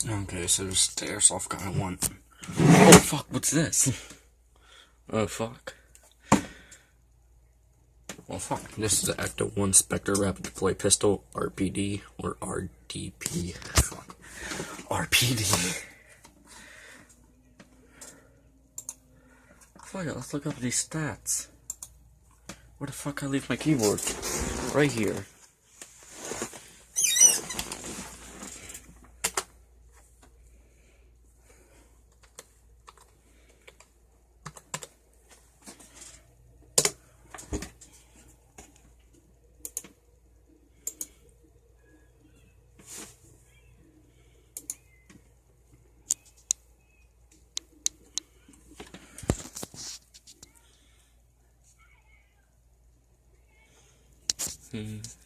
Okay, so this is the airsoft gun I want. Oh fuck, what's this? Oh fuck. Well fuck, this is the Ecto 1 Spectre Rapid Deploy Pistol, RPD, or RDP. Fuck. RPD. Fuck it, let's look up these stats. Where the fuck I leave my keyboard? Right here.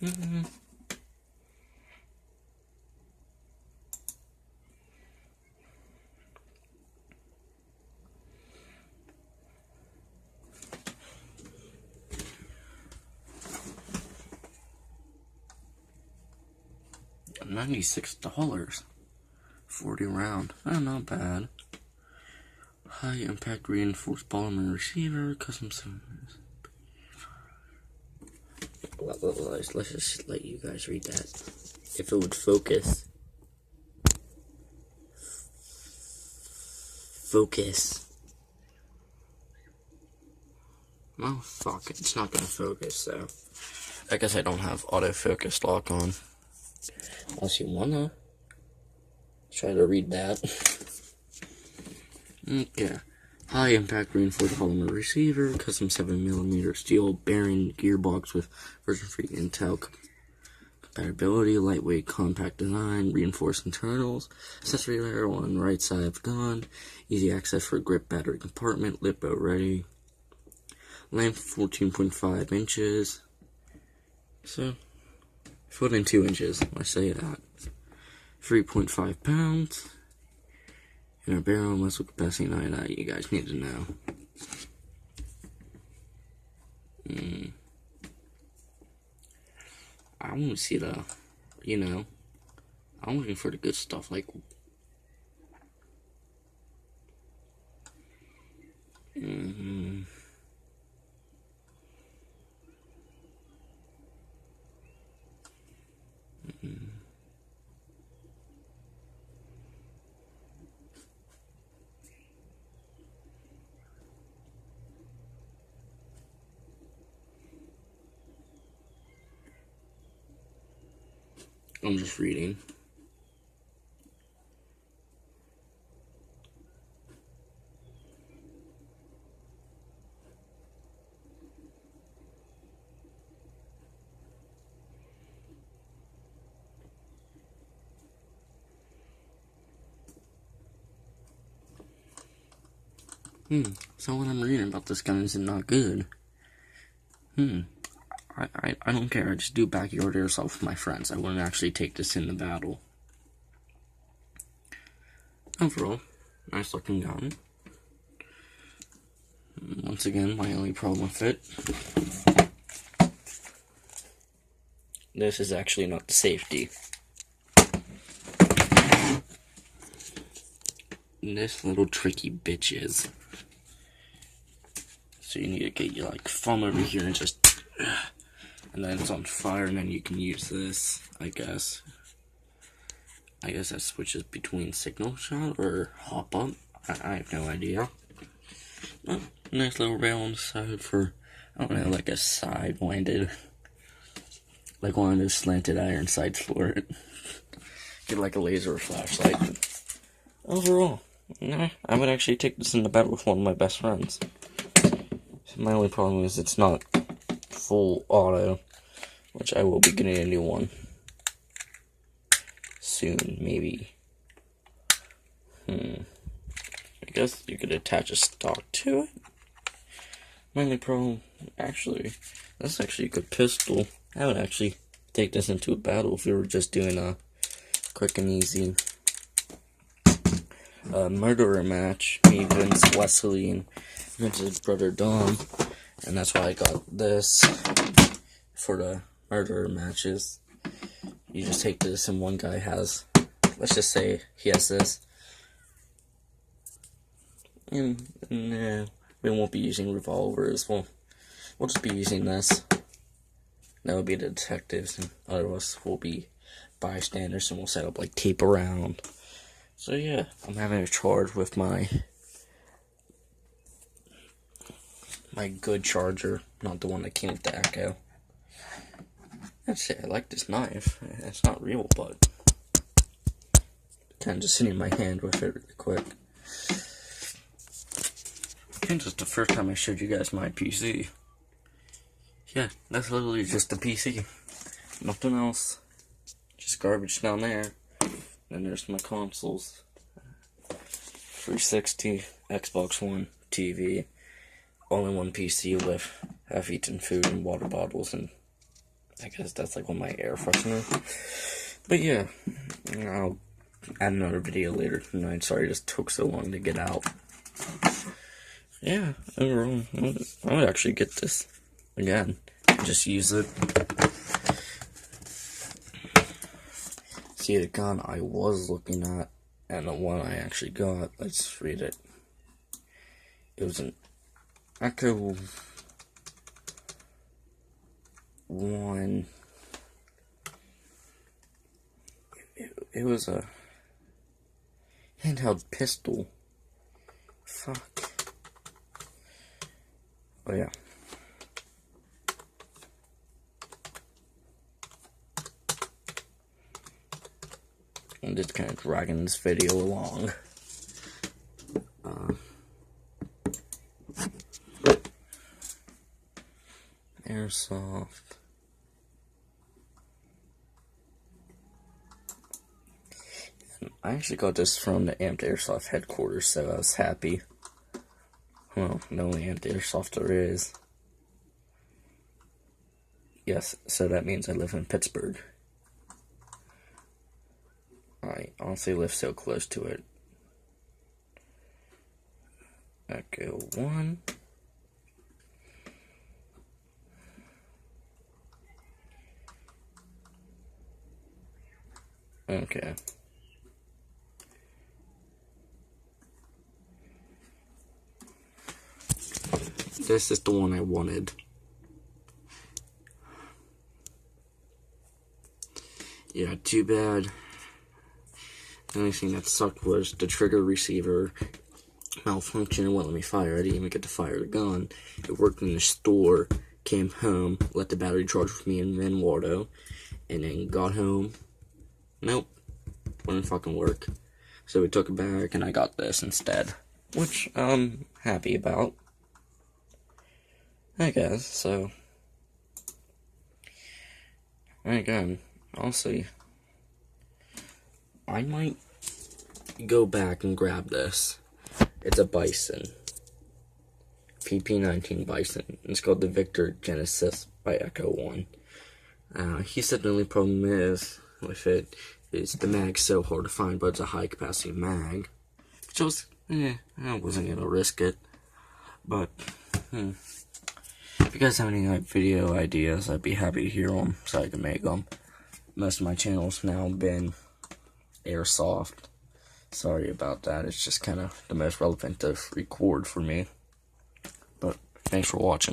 Mm-hmm. $96. 40 round. Oh, not bad. High impact reinforced polymer receiver, custom size. Let's just let you guys read that. If it would focus. Focus. Well, fuck it. It's not gonna focus, so. I guess I don't have autofocus lock on. Unless you wanna try to read that. Okay. High impact reinforced polymer receiver, custom 7mm steel bearing gearbox with version 3 Intel compatibility, lightweight compact design, reinforced internals, accessory layer on right side of gun, easy access for grip battery compartment, LiPo ready, length 14.5 inches, so 1.2 inches, I say that, 3.5 pounds, inner barrel, muscle capacity, none of that you guys need to know. I want to see the, I'm looking for the good stuff, like, I'm just reading. So what I'm reading about this gun is not good. I don't care, I just do backyard airsoft with my friends. I wouldn't actually take this in the battle. Overall, nice looking gun. Once again, my only problem with it, this is actually not the safety. This little tricky bitch is. So you need to get your thumb over here and just, and then it's on fire, and then you can use this, I guess. I guess that switches between signal shot or hop up. I have no idea. Oh, nice little rail on the side for, I don't know, like a side-winded, like one of those slanted iron sights for it. Get like a laser or flashlight. Overall, nah, I would actually take this in the battle with one of my best friends. My only problem is it's not full auto, which I will be getting a new one soon, maybe. I guess you could attach a stock to it. My only problem, actually, that's actually a good pistol. I would actually take this into a battle if we were just doing a quick and easy murderer match. Me, Vince, Wesley, and Vince's brother Dom, and that's why I got this for the murderer matches. You just take this, and one guy has let's just say he has this. And we won't be using revolvers. We'll just be using this. That would be the detectives, and other of us will be bystanders, and we'll set up like tape around. So yeah, I'm having a charge with my good charger, not the one that came with the Echo. That's it. I like this knife. It's not real, but kind of just sitting in my hand with it really quick. And just the first time I showed you guys my PC. Yeah, that's literally just a PC. Nothing else. Just garbage down there. Then there's my consoles. 360, Xbox One, TV. Only one PC with half-eaten food and water bottles, and I guess that's like one of my air freshener. But yeah, I'll add another video later tonight. Sorry it just took so long to get out. Yeah, overall, I would actually get this again. Just use it. See, the gun I was looking at, and the one I actually got, let's read it. It was an Echo 1. It was a handheld pistol. Fuck. Oh yeah. I'm just kind of dragging this video along. Airsoft. And I actually got this from the Amped Airsoft headquarters, so I was happy. Well, the only Amped Airsoft there is. Yes, so that means I live in Pittsburgh. I honestly live so close to it. Echo 1. Okay. This is the one I wanted. Yeah, too bad. The only thing that sucked was the trigger receiver malfunctioned and wouldn't let me fire. I didn't even get to fire the gun. It worked in the store, came home, let the battery charge with me in Manwato, and then got home. Nope. Wouldn't fucking work. So we took it back and I got this instead. Which I'm happy about, I guess, so. Again, honestly, I might go back and grab this. It's a Bison. PP19 Bison. It's called the Victor Genesis by Echo 1. He said the only problem is with it is the mag's so hard to find, but it's a high capacity mag. Which was, I wasn't gonna risk it. But, if you guys have any video ideas, I'd be happy to hear them so I can make them. Most of my channel's now been airsoft. Sorry about that. It's just kind of the most relevant to record for me. But thanks for watching.